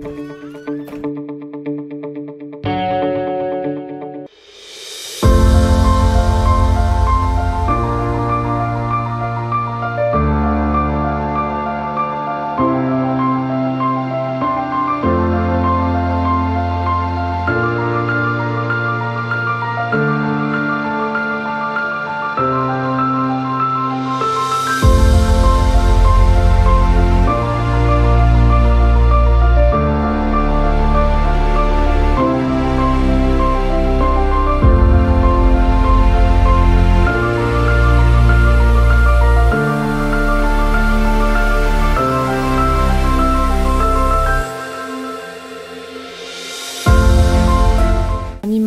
Une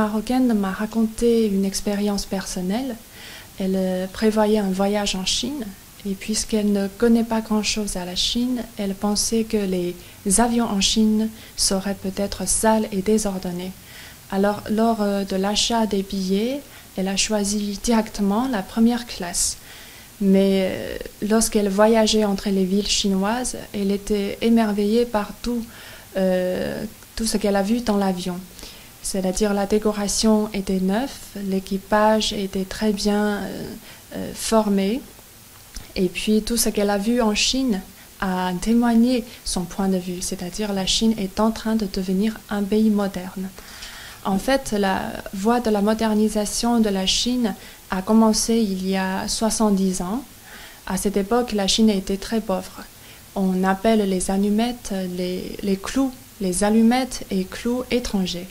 Marocaine m'a raconté une expérience personnelle. Elle prévoyait un voyage en Chine et puisqu'elle ne connaît pas grand-chose à la Chine, elle pensait que les avions en Chine seraient peut-être sales et désordonnés. Alors, lors de l'achat des billets, elle a choisi directement la première classe. Mais lorsqu'elle voyageait entre les villes chinoises, elle était émerveillée par tout ce qu'elle a vu dans l'avion. C'est-à-dire la décoration était neuve, l'équipage était très bien formé et puis tout ce qu'elle a vu en Chine a témoigné son point de vue, c'est-à-dire la Chine est en train de devenir un pays moderne. En fait, la voie de la modernisation de la Chine a commencé il y a 70 ans. À cette époque, la Chine était très pauvre. On appelle les allumettes les clous, les allumettes et clous étrangers.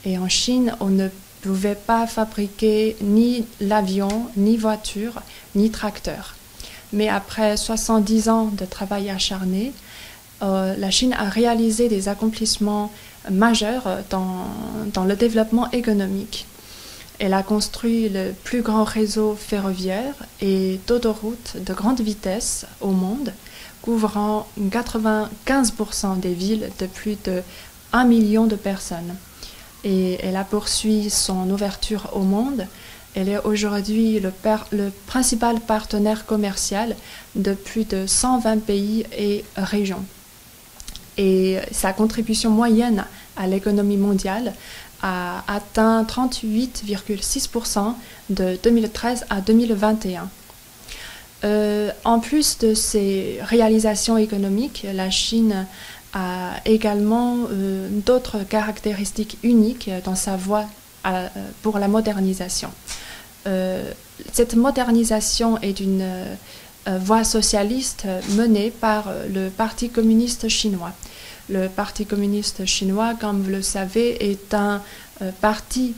Et en Chine, on ne pouvait pas fabriquer ni l'avion, ni voiture, ni tracteur. Mais après 70 ans de travail acharné, la Chine a réalisé des accomplissements majeurs dans le développement économique. Elle a construit le plus grand réseau ferroviaire et d'autoroutes de grande vitesse au monde, couvrant 95% des villes de plus de 1 million de personnes. Et elle a poursuivi son ouverture au monde. Elle est aujourd'hui le principal partenaire commercial de plus de 120 pays et régions. Et sa contribution moyenne à l'économie mondiale a atteint 38,6% de 2013 à 2021. En plus de ces réalisations économiques, la Chine a également d'autres caractéristiques uniques dans sa voie pour la modernisation. Cette modernisation est une voie socialiste menée par le Parti communiste chinois. Le Parti communiste chinois, comme vous le savez, est un parti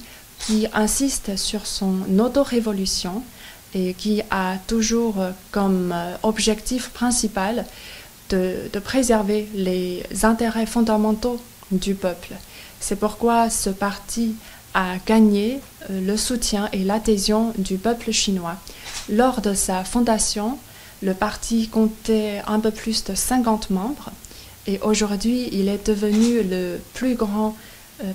qui insiste sur son auto-révolution et qui a toujours comme objectif principal de préserver les intérêts fondamentaux du peuple. C'est pourquoi ce parti a gagné le soutien et l'adhésion du peuple chinois. Lors de sa fondation, le parti comptait un peu plus de 50 membres et aujourd'hui il est devenu le plus grand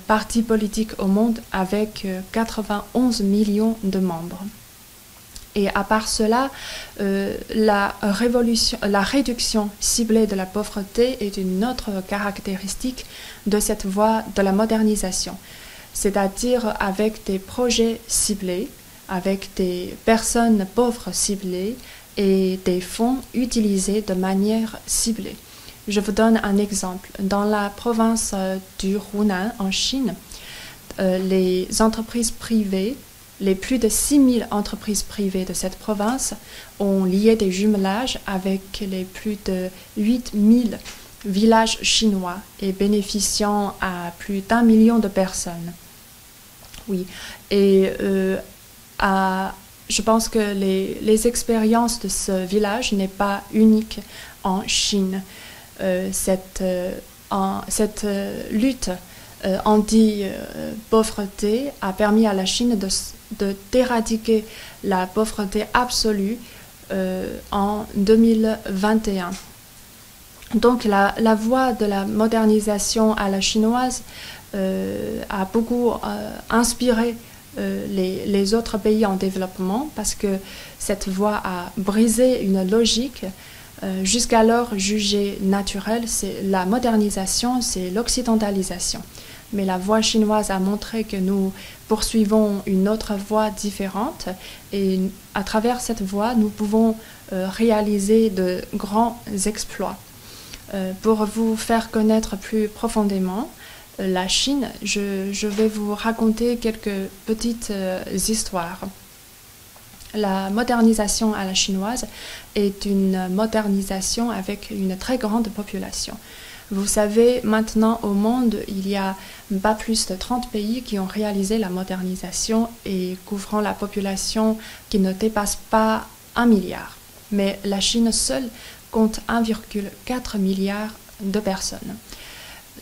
parti politique au monde avec 91 millions de membres. Et à part cela, la réduction ciblée de la pauvreté est une autre caractéristique de cette voie de la modernisation, c'est-à-dire avec des projets ciblés, avec des personnes pauvres ciblées et des fonds utilisés de manière ciblée. Je vous donne un exemple. Dans la province du Hunan, en Chine, les entreprises privées, les plus de 6000 entreprises privées de cette province ont lié des jumelages avec les plus de 8000 villages chinois et bénéficiant à plus d'1 million de personnes. Oui, et je pense que les expériences de ce village n'est pas unique en Chine. Cette lutte anti-pauvreté a permis à la Chine d'éradiquer la pauvreté absolue en 2021. Donc la voie de la modernisation à la chinoise a beaucoup inspiré les autres pays en développement parce que cette voie a brisé une logique jusqu'alors jugée naturelle, c'est la modernisation, c'est l'occidentalisation. Mais la voie chinoise a montré que nous poursuivons une autre voie différente et à travers cette voie, nous pouvons réaliser de grands exploits. Pour vous faire connaître plus profondément la Chine, je vais vous raconter quelques petites histoires. La modernisation à la chinoise est une modernisation avec une très grande population. Vous savez, maintenant au monde, il y a pas plus de 30 pays qui ont réalisé la modernisation et couvrant la population qui ne dépasse pas 1 milliard. Mais la Chine seule compte 1,4 milliard de personnes.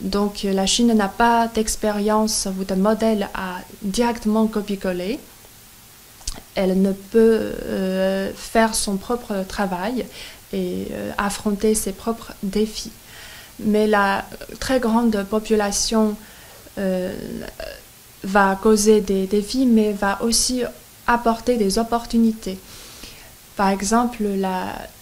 Donc la Chine n'a pas d'expérience ou de modèle à directement copier-coller. Elle ne peut faire son propre travail et affronter ses propres défis. Mais la très grande population va causer des défis, mais va aussi apporter des opportunités. Par exemple,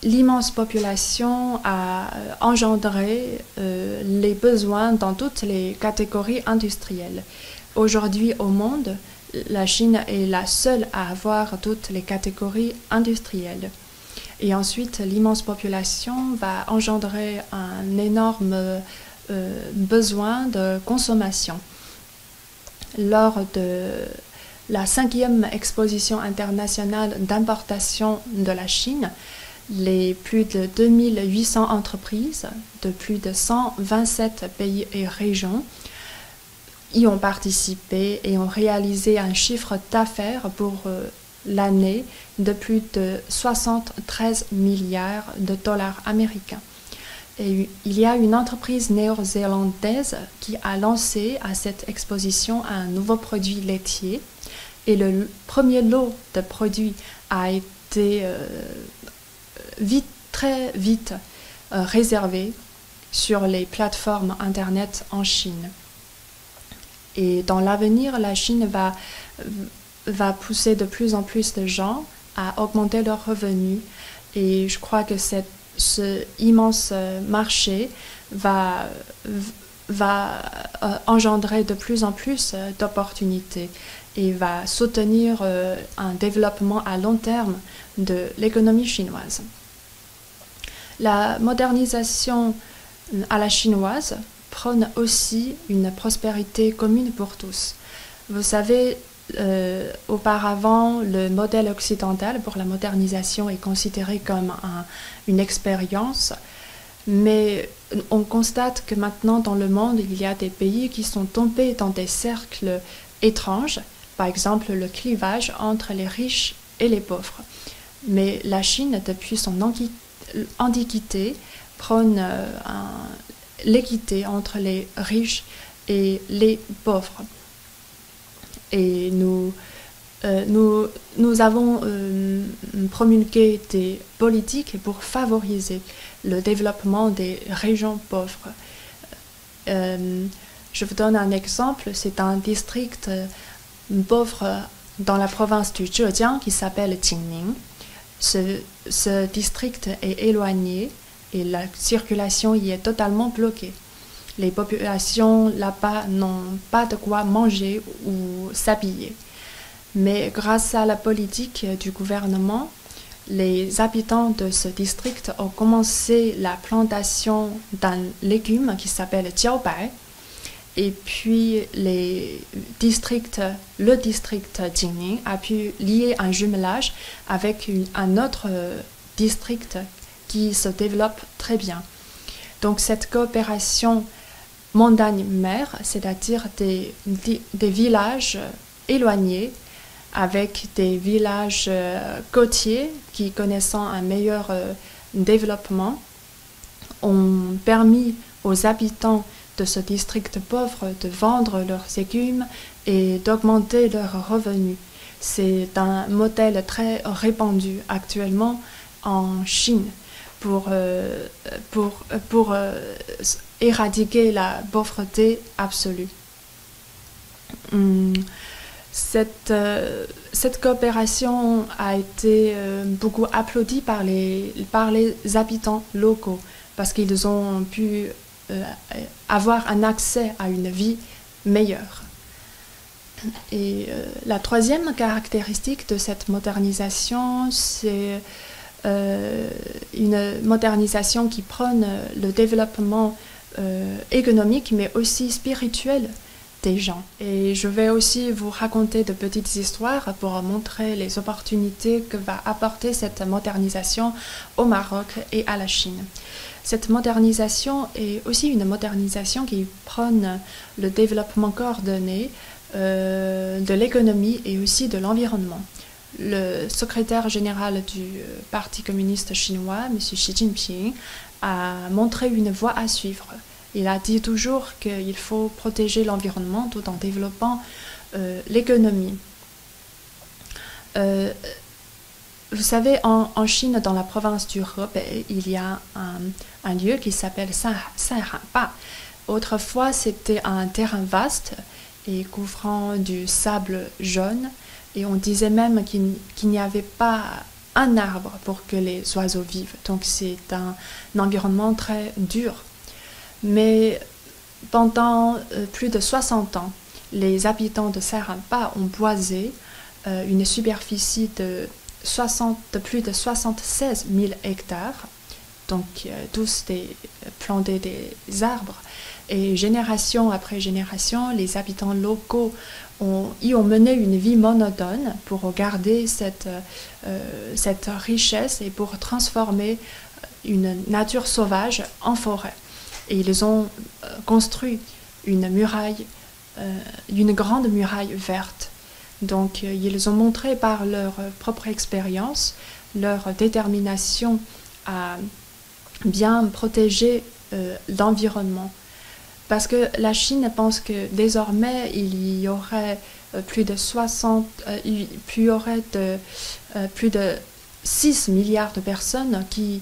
l'immense population a engendré les besoins dans toutes les catégories industrielles. Aujourd'hui au monde, la Chine est la seule à avoir toutes les catégories industrielles. Et ensuite, l'immense population va engendrer un énorme besoin de consommation. Lors de la 5e exposition internationale d'importation de la Chine, les plus de 2800 entreprises de plus de 127 pays et régions y ont participé et ont réalisé un chiffre d'affaires pour l'année de plus de 73 milliards de dollars américains. Et il y a une entreprise néo-zélandaise qui a lancé à cette exposition un nouveau produit laitier et le premier lot de produits a été très vite réservé sur les plateformes Internet en Chine. Et dans l'avenir, la Chine va pousser de plus en plus de gens à augmenter leurs revenus. Et je crois que ce immense marché va engendrer de plus en plus d'opportunités et va soutenir un développement à long terme de l'économie chinoise. La modernisation à la chinoise prône aussi une prospérité commune pour tous. Vous savez, auparavant, le modèle occidental pour la modernisation est considéré comme une expérience, mais on constate que maintenant dans le monde, il y a des pays qui sont tombés dans des cercles étranges, par exemple le clivage entre les riches et les pauvres. Mais la Chine, depuis son antiquité, prône l'équité entre les riches et les pauvres. Et nous avons promulgué des politiques pour favoriser le développement des régions pauvres. Je vous donne un exemple, c'est un district pauvre dans la province du Zhejiang qui s'appelle Jingning. Ce district est éloigné et la circulation y est totalement bloquée. Les populations là-bas n'ont pas de quoi manger ou s'habiller. Mais grâce à la politique du gouvernement, les habitants de ce district ont commencé la plantation d'un légume qui s'appelle jiaobai. Et puis le district Jingning a pu lier un jumelage avec un autre district qui se développe très bien. Donc cette coopération montagne-mer, c'est-à-dire des villages éloignés avec des villages côtiers qui connaissant un meilleur développement, ont permis aux habitants de ce district pauvre de vendre leurs légumes et d'augmenter leurs revenus. C'est un modèle très répandu actuellement en Chine pour éradiquer la pauvreté absolue. Cette coopération a été beaucoup applaudie par les habitants locaux parce qu'ils ont pu avoir un accès à une vie meilleure. Et la troisième caractéristique de cette modernisation, c'est une modernisation qui prône le développement économique mais aussi spirituel des gens. Et je vais aussi vous raconter de petites histoires pour montrer les opportunités que va apporter cette modernisation au Maroc et à la Chine. Cette modernisation est aussi une modernisation qui prône le développement coordonné de l'économie et aussi de l'environnement. Le secrétaire général du Parti communiste chinois, M. Xi Jinping, a montré une voie à suivre. Il a dit toujours qu'il faut protéger l'environnement tout en développant l'économie. Vous savez, en Chine, dans la province du Hebei, il y a un lieu qui s'appelle Sanhanpa. Autrefois, c'était un terrain vaste et couvrant du sable jaune. Et on disait même qu'il n'y avait pas un arbre pour que les oiseaux vivent. Donc c'est un environnement très dur. Mais pendant plus de 60 ans, les habitants de Sanhanpa ont boisé une superficie de plus de 76 000 hectares, donc tous plantés des arbres. Et génération après génération, les habitants locaux y ont mené une vie monotone pour garder cette richesse et pour transformer une nature sauvage en forêt. Et ils ont construit une grande muraille verte. Donc ils ont montré par leur propre expérience, leur détermination à bien protéger l'environnement. Parce que la Chine pense que désormais il y aurait plus de 6 milliards de personnes qui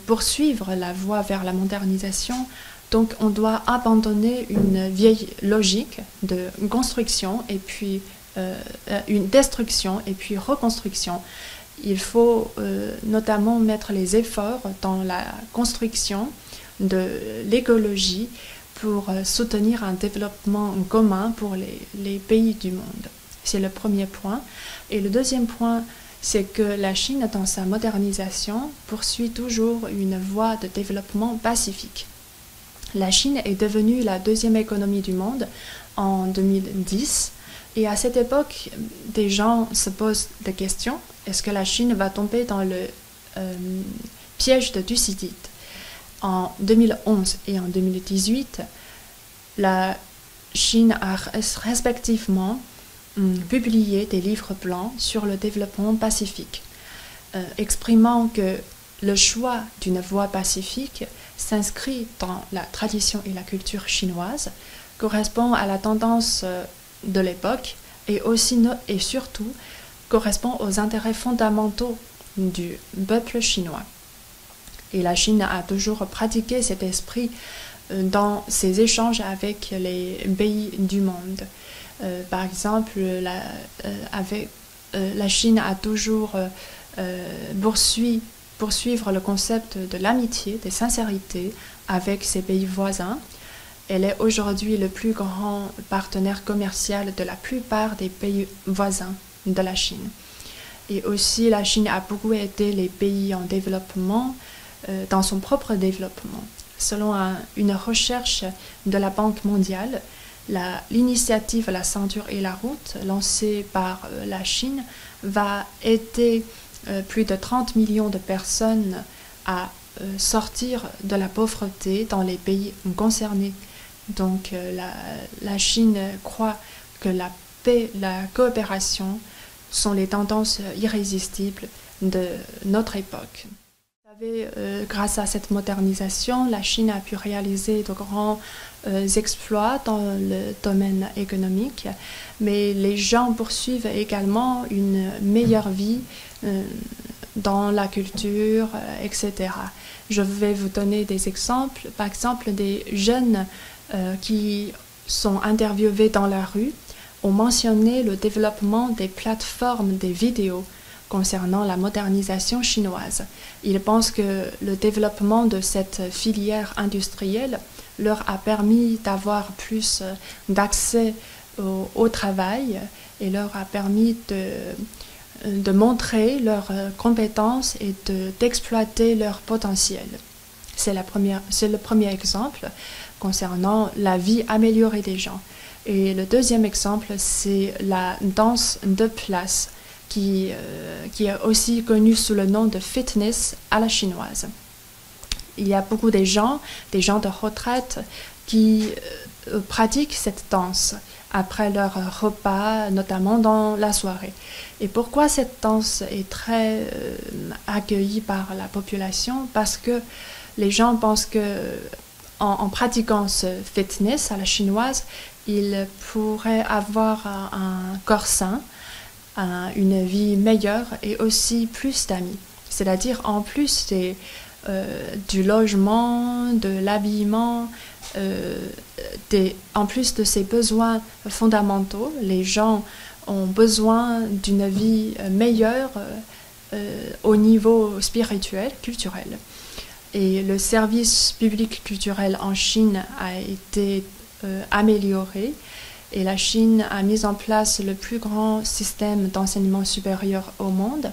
poursuivent la voie vers la modernisation. Donc on doit abandonner une vieille logique de construction et puis une destruction et puis reconstruction. Il faut notamment mettre les efforts dans la construction de l'écologie pour soutenir un développement commun pour les pays du monde. C'est le premier point. Et le deuxième point, c'est que la Chine, dans sa modernisation, poursuit toujours une voie de développement pacifique. La Chine est devenue la deuxième économie du monde en 2010. Et à cette époque, des gens se posent des questions. Est-ce que la Chine va tomber dans le piège de Thucydide? En 2011 et en 2018, la Chine a respectivement publié des livres blancs sur le développement pacifique, exprimant que le choix d'une voie pacifique s'inscrit dans la tradition et la culture chinoise, correspond à la tendance de l'époque et aussi et surtout correspond aux intérêts fondamentaux du peuple chinois. Et la Chine a toujours pratiqué cet esprit dans ses échanges avec les pays du monde. Par exemple, la Chine a toujours poursuivre le concept de l'amitié, de sincérité avec ses pays voisins. Elle est aujourd'hui le plus grand partenaire commercial de la plupart des pays voisins de la Chine. Et aussi, la Chine a beaucoup aidé les pays en développement dans son propre développement. Selon une recherche de la Banque mondiale, l'initiative La ceinture et la route, lancée par la Chine, va aider plus de 30 millions de personnes à sortir de la pauvreté dans les pays concernés. Donc la Chine croit que la paix, la coopération sont les tendances irrésistibles de notre époque. Vous savez, grâce à cette modernisation, la Chine a pu réaliser de grands exploits dans le domaine économique, mais les gens poursuivent également une meilleure vie dans la culture, etc. Je vais vous donner des exemples, par exemple des jeunes qui sont interviewés dans la rue ont mentionné le développement des plateformes des vidéos concernant la modernisation chinoise. Ils pensent que le développement de cette filière industrielle leur a permis d'avoir plus d'accès au travail et leur a permis de montrer leurs compétences et d'exploiter leur potentiel. C'est le premier exemple concernant la vie améliorée des gens. Et le deuxième exemple, c'est la danse de place, qui est aussi connue sous le nom de fitness à la chinoise. Il y a beaucoup de gens de retraite, qui pratiquent cette danse après leur repas, notamment dans la soirée. Et pourquoi cette danse est très accueillie par la population? Parce que les gens pensent que en pratiquant ce fitness à la chinoise, ils pourraient avoir un corps sain, une vie meilleure et aussi plus d'amis. C'est-à-dire en plus du logement, de l'habillement, en plus de ces besoins fondamentaux, les gens ont besoin d'une vie meilleure au niveau spirituel, culturel. Et le service public culturel en Chine a été amélioré et la Chine a mis en place le plus grand système d'enseignement supérieur au monde.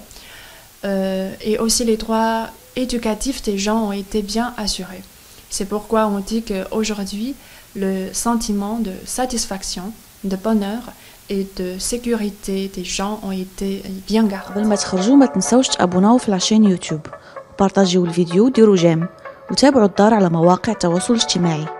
Et aussi les droits éducatifs des gens ont été bien assurés. C'est pourquoi on dit qu'aujourd'hui, le sentiment de satisfaction, de bonheur et de sécurité des gens ont été bien gardés. قبل ما تخرجوا ما تنسوش تابوناو في لاشين يوتيوب وبارطاجيو الفيديو وديروا جيم وتابعوا الدار على مواقع التواصل الاجتماعي.